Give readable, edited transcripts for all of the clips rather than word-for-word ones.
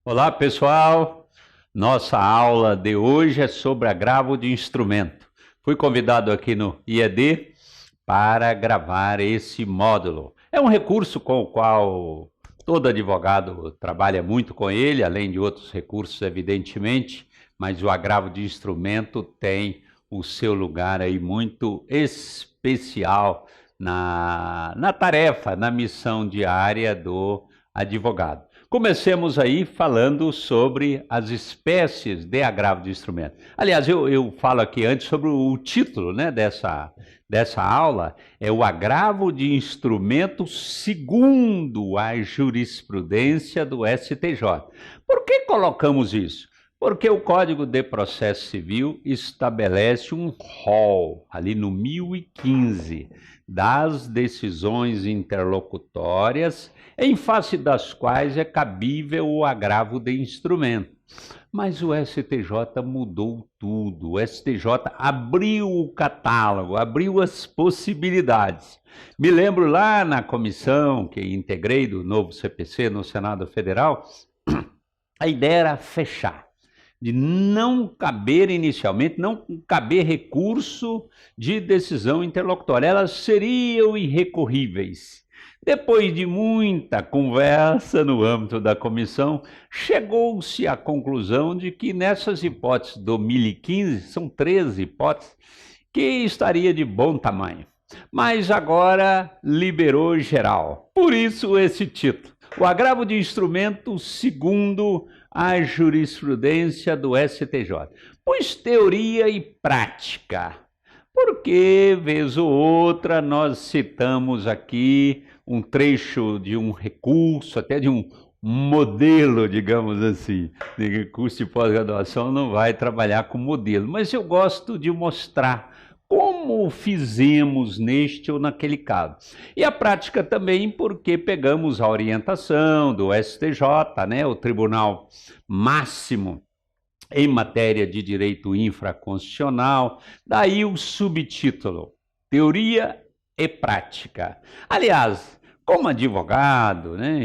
Olá, pessoal. Nossa aula de hoje é sobre agravo de instrumento. Fui convidado aqui no IED para gravar esse módulo. É um recurso com o qual todo advogado trabalha muito com ele, além de outros recursos, evidentemente, mas o agravo de instrumento tem o seu lugar aí muito especial na tarefa, na missão diária do advogado. Comecemos aí falando sobre as espécies de agravo de instrumento. Aliás, eu falo aqui antes sobre o título, né, dessa aula, é o agravo de instrumento segundo a jurisprudência do STJ. Por que colocamos isso? Porque o Código de Processo Civil estabelece um rol, ali no 1015, das decisões interlocutórias, em face das quais é cabível o agravo de instrumento. Mas o STJ mudou tudo. O STJ abriu o catálogo, abriu as possibilidades. Me lembro lá na comissão que integrei do novo CPC no Senado Federal, a ideia era fechar, de não caber inicialmente, não caber recurso de decisão interlocutória. Elas seriam irrecorríveis. Depois de muita conversa no âmbito da comissão, chegou-se à conclusão de que nessas hipóteses do 1015, são 13 hipóteses, que estaria de bom tamanho. Mas agora liberou geral. Por isso esse título. O agravo de instrumento segundo a jurisprudência do STJ. Pois teoria e prática. Porque, vez ou outra, nós citamos aqui um trecho de um recurso, até de um modelo, digamos assim. De recurso de pós-graduação não vai trabalhar com modelo, mas eu gosto de mostrar como fizemos neste ou naquele caso. E a prática também porque pegamos a orientação do STJ, né, o Tribunal Máximo em matéria de direito infraconstitucional, daí o subtítulo, Teoria e Prática. Aliás, como advogado, né,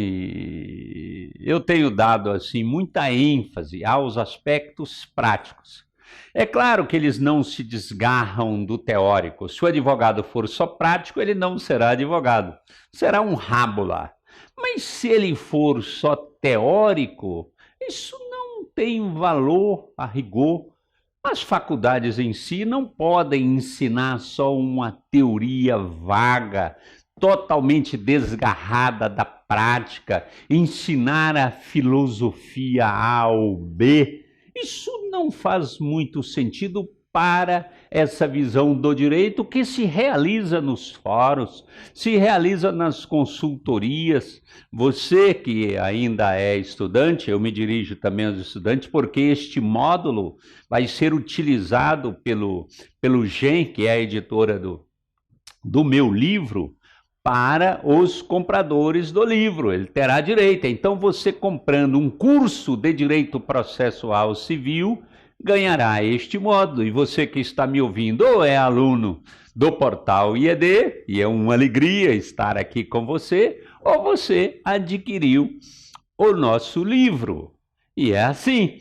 eu tenho dado assim muita ênfase aos aspectos práticos. É claro que eles não se desgarram do teórico. Se o advogado for só prático, ele não será advogado. Será um rabo lá. Mas se ele for só teórico, isso não tem valor a rigor. As faculdades em si não podem ensinar só uma teoria vaga, totalmente desgarrada da prática, ensinar a filosofia A ou B. Isso não faz muito sentido para essa visão do direito que se realiza nos fóruns, se realiza nas consultorias. Você que ainda é estudante, eu me dirijo também aos estudantes, porque este módulo vai ser utilizado pelo GEM, que é a editora do meu livro, para os compradores do livro, ele terá direito. Então, você comprando um curso de Direito Processual Civil, ganhará este módulo. E você que está me ouvindo ou é aluno do portal IED, e é uma alegria estar aqui com você, ou você adquiriu o nosso livro. E é assim.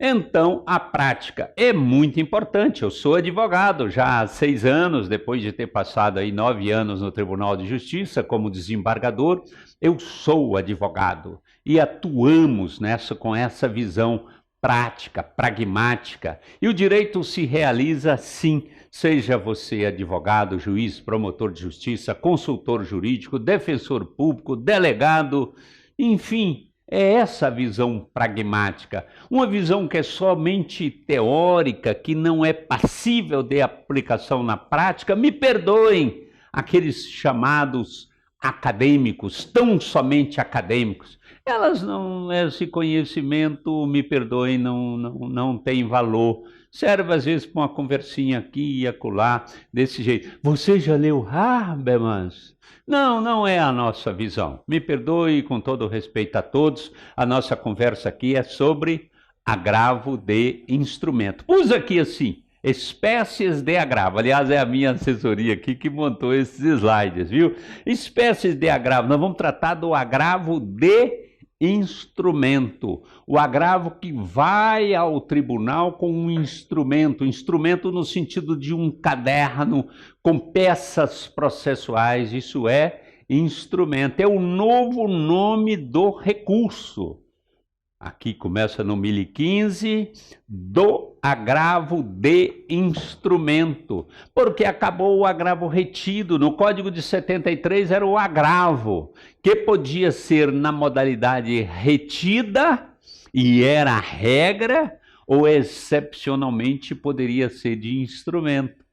Então, a prática é muito importante. Eu sou advogado já há 6 anos, depois de ter passado aí 9 anos no Tribunal de Justiça como desembargador, eu sou advogado e atuamos com essa visão prática, pragmática. E o direito se realiza sim, seja você advogado, juiz, promotor de justiça, consultor jurídico, defensor público, delegado, enfim. É essa a visão pragmática, uma visão que é somente teórica, que não é passível de aplicação na prática. Me perdoem aqueles chamados acadêmicos, tão somente acadêmicos. Elas não, esse conhecimento, me perdoem, não tem valor. Serve às vezes para uma conversinha aqui e acolá, desse jeito. Você já leu Habermas? Não, não é a nossa visão. Me perdoe, com todo respeito a todos, a nossa conversa aqui é sobre agravo de instrumento. Usa aqui assim, espécies de agravo. Aliás, é a minha assessoria aqui que montou esses slides, viu? Espécies de agravo. Nós vamos tratar do agravo de instrumento. O agravo que vai ao tribunal com um instrumento, instrumento no sentido de um caderno com peças processuais, isso é instrumento, é o novo nome do recurso. Aqui começa no 1015, do agravo de instrumento, porque acabou o agravo retido. No Código de 73 era o agravo, que podia ser na modalidade retida, e era a regra, ou excepcionalmente poderia ser de instrumento.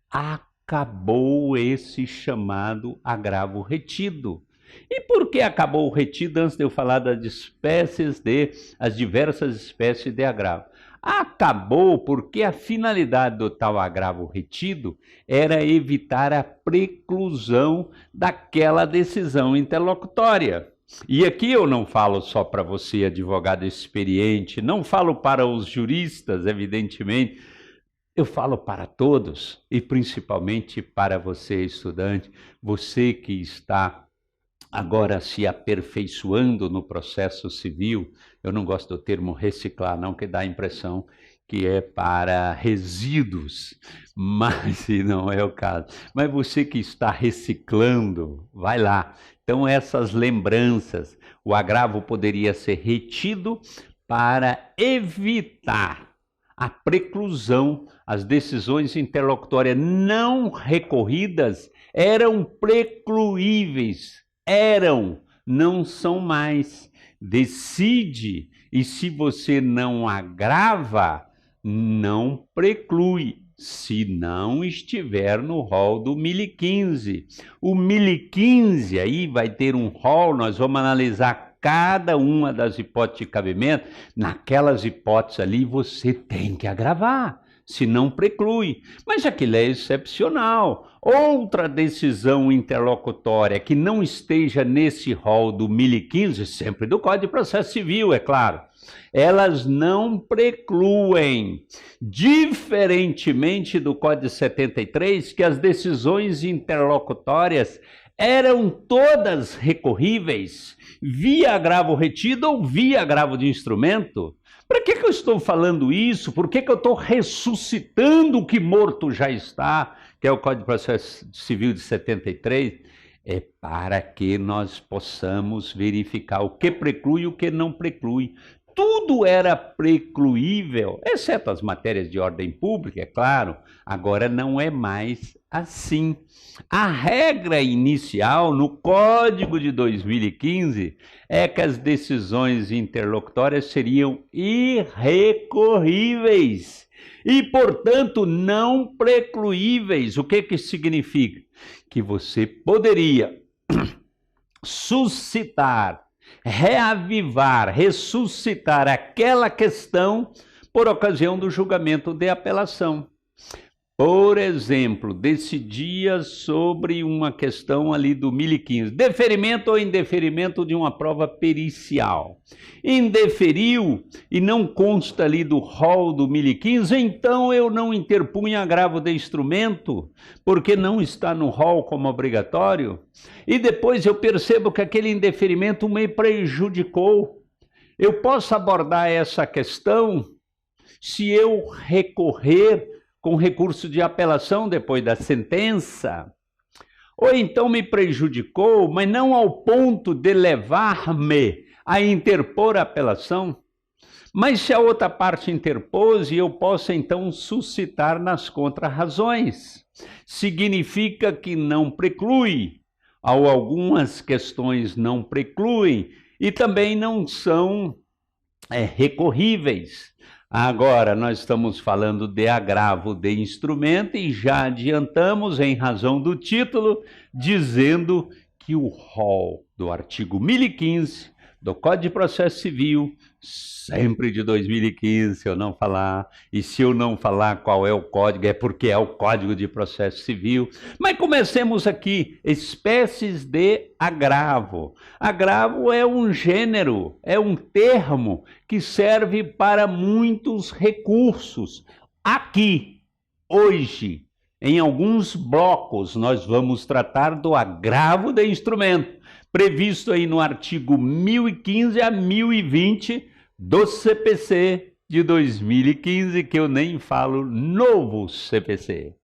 Acabou esse chamado agravo retido. E por que acabou o retido antes de eu falar das espécies as diversas espécies de agravo? Acabou porque a finalidade do tal agravo retido era evitar a preclusão daquela decisão interlocutória. E aqui eu não falo só para você, advogado experiente, não falo para os juristas, evidentemente, eu falo para todos e principalmente para você, estudante, você que está agora se aperfeiçoando no processo civil. Eu não gosto do termo reciclar, não, que dá a impressão que é para resíduos, mas não é o caso. Mas você que está reciclando, vai lá. Então essas lembranças, o agravo poderia ser retido para evitar a preclusão. As decisões interlocutórias não recorridas eram precluíveis. Eram, não são mais. Decide, e se você não agrava, não preclui, se não estiver no rol do 1015. O 1015 aí vai ter um rol, nós vamos analisar cada uma das hipóteses de cabimento. Naquelas hipóteses ali você tem que agravar, se não preclui, mas aquilo é excepcional. Outra decisão interlocutória que não esteja nesse rol do 1015, sempre do Código de Processo Civil, é claro, elas não precluem, diferentemente do Código de 73, que as decisões interlocutórias eram todas recorríveis via agravo retido ou via agravo de instrumento. Para que eu estou falando isso? Por que eu estou ressuscitando o que morto já está, que é o Código de Processo Civil de 73? É para que nós possamos verificar o que preclui e o que não preclui. Tudo era precluível, exceto as matérias de ordem pública, é claro. Agora não é mais assim. A regra inicial no Código de 2015 é que as decisões interlocutórias seriam irrecorríveis e, portanto, não precluíveis. O que significa? Que você poderia suscitar, reavivar, ressuscitar aquela questão por ocasião do julgamento de apelação. Por exemplo, decidia sobre uma questão ali do 1015, deferimento ou indeferimento de uma prova pericial. Indeferiu e não consta ali do rol do 1015, então eu não interpunha agravo de instrumento, porque não está no rol como obrigatório. E depois eu percebo que aquele indeferimento me prejudicou. Eu posso abordar essa questão se eu recorrer com recurso de apelação depois da sentença, ou então me prejudicou, mas não ao ponto de levar-me a interpor a apelação. Mas se a outra parte interpôs, eu posso então suscitar nas contrarrazões. Significa que não preclui, ou algumas questões não precluem, e também não são recorríveis. Agora, nós estamos falando de agravo de instrumento e já adiantamos, em razão do título, dizendo que o rol do artigo 1015 do Código de Processo Civil, sempre de 2015, se eu não falar, e se eu não falar qual é o código, é porque é o Código de Processo Civil. Mas comecemos aqui, espécies de agravo. Agravo é um gênero, é um termo que serve para muitos recursos. Aqui, hoje, em alguns blocos, nós vamos tratar do agravo de instrumento. previsto aí no artigo 1015 a 1020 do CPC de 2015, que eu nem falo novo CPC.